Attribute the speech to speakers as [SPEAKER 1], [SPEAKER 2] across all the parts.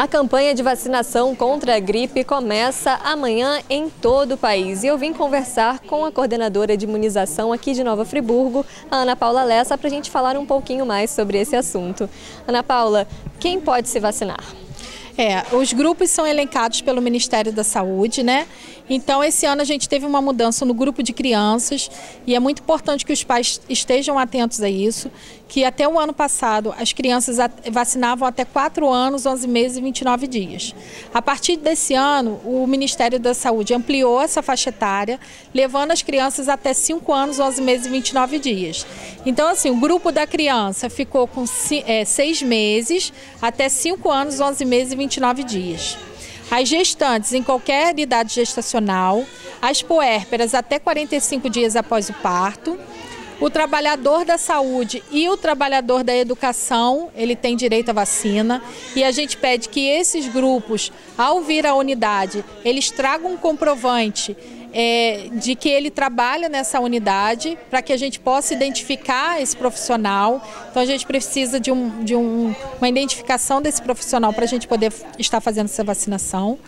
[SPEAKER 1] A campanha de vacinação contra a gripe começa amanhã em todo o país. E eu vim conversar com a coordenadora de imunização aqui de Nova Friburgo, a Ana Paula Lessa, para a gente falar um pouquinho mais sobre esse assunto. Ana Paula, quem pode se vacinar?
[SPEAKER 2] Os grupos são elencados pelo Ministério da Saúde, né? Então, esse ano a gente teve uma mudança no grupo de crianças e é muito importante que os pais estejam atentos a isso, que até o ano passado as crianças vacinavam até 4 anos, 11 meses e 29 dias. A partir desse ano, o Ministério da Saúde ampliou essa faixa etária, levando as crianças até 5 anos, 11 meses e 29 dias. Então, assim, o grupo da criança ficou com 6 meses até 5 anos, 11 meses e 29 dias. As gestantes em qualquer idade gestacional, as puérperas até 45 dias após o parto, o trabalhador da saúde e o trabalhador da educação, ele tem direito à vacina, e a gente pede que esses grupos, ao vir à unidade, eles tragam um comprovante de que ele trabalha nessa unidade, para que a gente possa identificar esse profissional. Então a gente precisa de uma identificação desse profissional para a gente poder estar fazendo essa vacinação.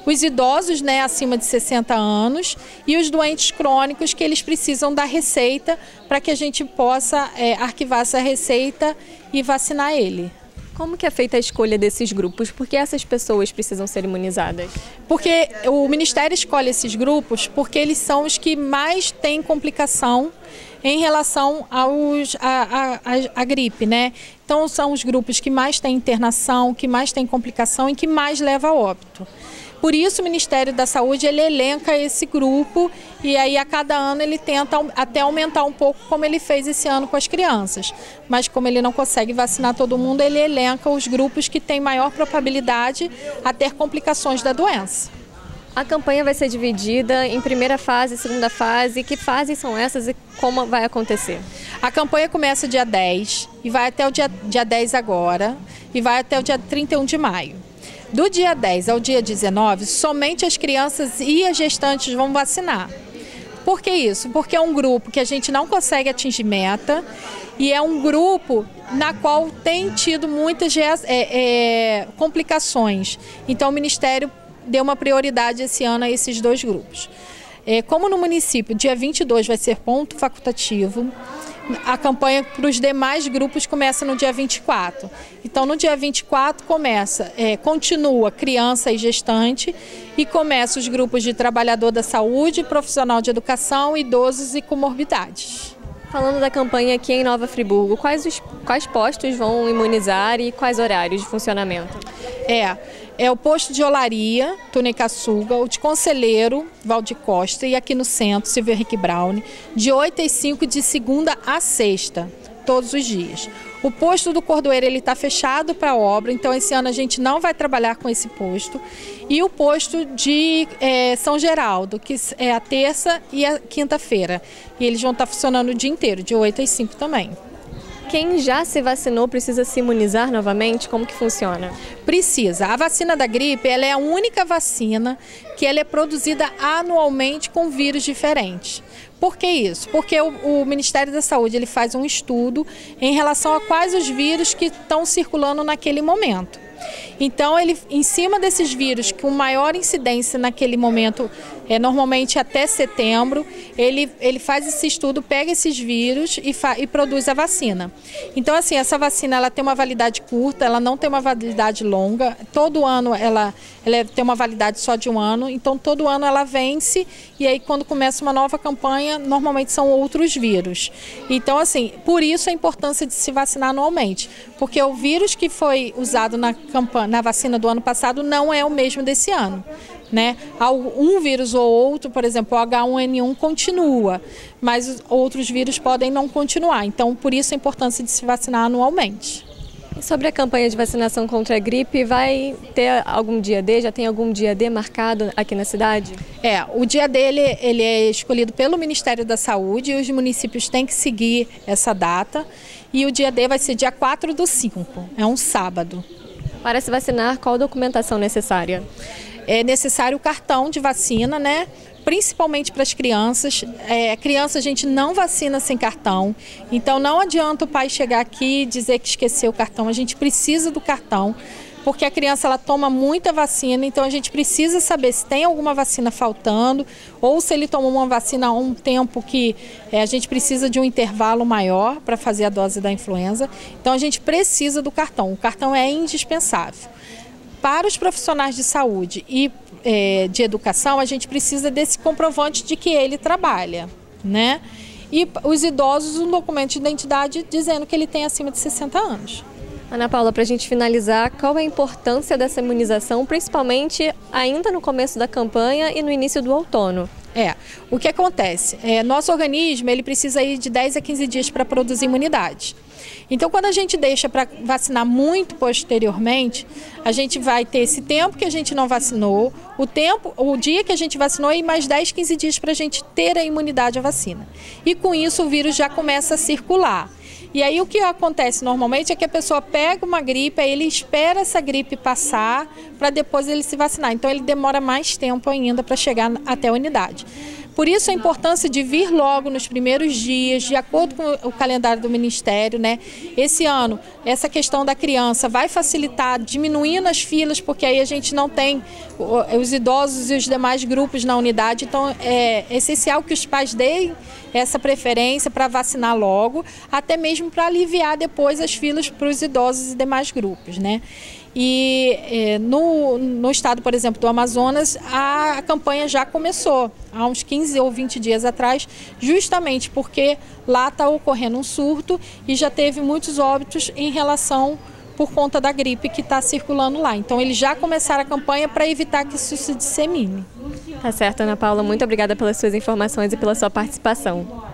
[SPEAKER 2] Os idosos, né, acima de 60 anos e os doentes crônicos, que eles precisam da receita para que a gente possa arquivar essa receita e vacinar ele.
[SPEAKER 1] Como que é feita a escolha desses grupos? Por que essas pessoas precisam ser imunizadas?
[SPEAKER 2] Porque o Ministério escolhe esses grupos porque eles são os que mais têm complicação em relação à gripe, né? Então são os grupos que mais têm internação, que mais têm complicação e que mais leva a óbito. Por isso o Ministério da Saúde ele elenca esse grupo e aí a cada ano ele tenta até aumentar um pouco, como ele fez esse ano com as crianças. Mas como ele não consegue vacinar todo mundo, ele elenca os grupos que têm maior probabilidade a ter complicações da doença.
[SPEAKER 1] A campanha vai ser dividida em primeira fase, segunda fase. Que fases são essas e como vai acontecer?
[SPEAKER 2] A campanha começa dia 10 e vai até o dia 10 agora e vai até o dia 31 de maio. Do dia 10 ao dia 19, somente as crianças e as gestantes vão vacinar. Por que isso? Porque é um grupo que a gente não consegue atingir meta e é um grupo na qual tem tido muitas complicações. Então o Ministério deu uma prioridade esse ano a esses dois grupos. Como no município, dia 22 vai ser ponto facultativo, a campanha para os demais grupos começa no dia 24. Então, no dia 24 continua criança e gestante e começa os grupos de trabalhador da saúde, profissional de educação, idosos e comorbidades.
[SPEAKER 1] Falando da campanha aqui em Nova Friburgo, quais postos vão imunizar e quais horários de funcionamento?
[SPEAKER 2] É o posto de Olaria, Tunecaçuga, o de Conselheiro, Valdir Costa, e aqui no centro, Silvio Henrique Brown, de 8 às 5, de segunda a sexta, todos os dias. O posto do Cordoeiro está fechado para obra, então esse ano a gente não vai trabalhar com esse posto. E o posto de São Geraldo, que é a terça e a quinta-feira. E eles vão estar funcionando o dia inteiro, de 8 às 5 também.
[SPEAKER 1] Quem já se vacinou precisa se imunizar novamente? Como que funciona?
[SPEAKER 2] Precisa. A vacina da gripe ela é a única vacina que ela é produzida anualmente com vírus diferentes. Por que isso? Porque o Ministério da Saúde ele faz um estudo em relação a quais os vírus que estão circulando naquele momento. Então, ele, em cima desses vírus com maior incidência naquele momento, normalmente até setembro, ele faz esse estudo, pega esses vírus e produz a vacina. Então, assim, essa vacina ela tem uma validade curta, ela não tem uma validade longa. Todo ano ela tem uma validade só de 1 ano, então todo ano ela vence e aí quando começa uma nova campanha, normalmente são outros vírus. Então, assim, por isso a importância de se vacinar anualmente, porque o vírus que foi usado na vacina do ano passado não é o mesmo desse ano, né? Um vírus ou outro, por exemplo, o H1N1 continua, mas outros vírus podem não continuar. Então, por isso a importância de se vacinar anualmente.
[SPEAKER 1] E sobre a campanha de vacinação contra a gripe, vai ter algum dia D? Já tem algum dia D marcado aqui na cidade?
[SPEAKER 2] O dia D ele é escolhido pelo Ministério da Saúde e os municípios têm que seguir essa data. E o dia D vai ser dia 4/5, é um sábado.
[SPEAKER 1] Para se vacinar, qual documentação necessária?
[SPEAKER 2] É necessário o cartão de vacina, né? Principalmente para as crianças. Criança a gente não vacina sem cartão, então não adianta o pai chegar aqui e dizer que esqueceu o cartão, a gente precisa do cartão porque a criança ela toma muita vacina, então a gente precisa saber se tem alguma vacina faltando ou se ele tomou uma vacina há um tempo que a gente precisa de um intervalo maior para fazer a dose da influenza. Então a gente precisa do cartão. O cartão é indispensável. Para os profissionais de saúde e de educação, a gente precisa desse comprovante de que ele trabalha, né? E os idosos, um documento de identidade dizendo que ele tem acima de 60 anos.
[SPEAKER 1] Ana Paula, para a gente finalizar, qual é a importância dessa imunização, principalmente ainda no começo da campanha e no início do outono?
[SPEAKER 2] O que acontece? Nosso organismo ele precisa ir de 10 a 15 dias para produzir imunidade. Então, quando a gente deixa para vacinar muito posteriormente, a gente vai ter esse tempo que a gente não vacinou, o dia que a gente vacinou e mais 10, 15 dias para a gente ter a imunidade à vacina. E com isso o vírus já começa a circular. E aí o que acontece normalmente é que a pessoa pega uma gripe, aí ele espera essa gripe passar para depois ele se vacinar. Então ele demora mais tempo ainda para chegar até a unidade. Por isso a importância de vir logo nos primeiros dias, de acordo com o calendário do Ministério, né? Esse ano, essa questão da criança vai facilitar, diminuindo as filas, porque aí a gente não tem os idosos e os demais grupos na unidade. Então é essencial que os pais deem essa preferência para vacinar logo, até mesmo para aliviar depois as filas para os idosos e demais grupos, né? E no estado, por exemplo, do Amazonas, a campanha já começou há uns 15 ou 20 dias atrás, justamente porque lá está ocorrendo um surto e já teve muitos óbitos em relação por conta da gripe que está circulando lá. Então, eles já começaram a campanha para evitar que isso se dissemine.
[SPEAKER 1] Tá certo, Ana Paula. Muito obrigada pelas suas informações e pela sua participação.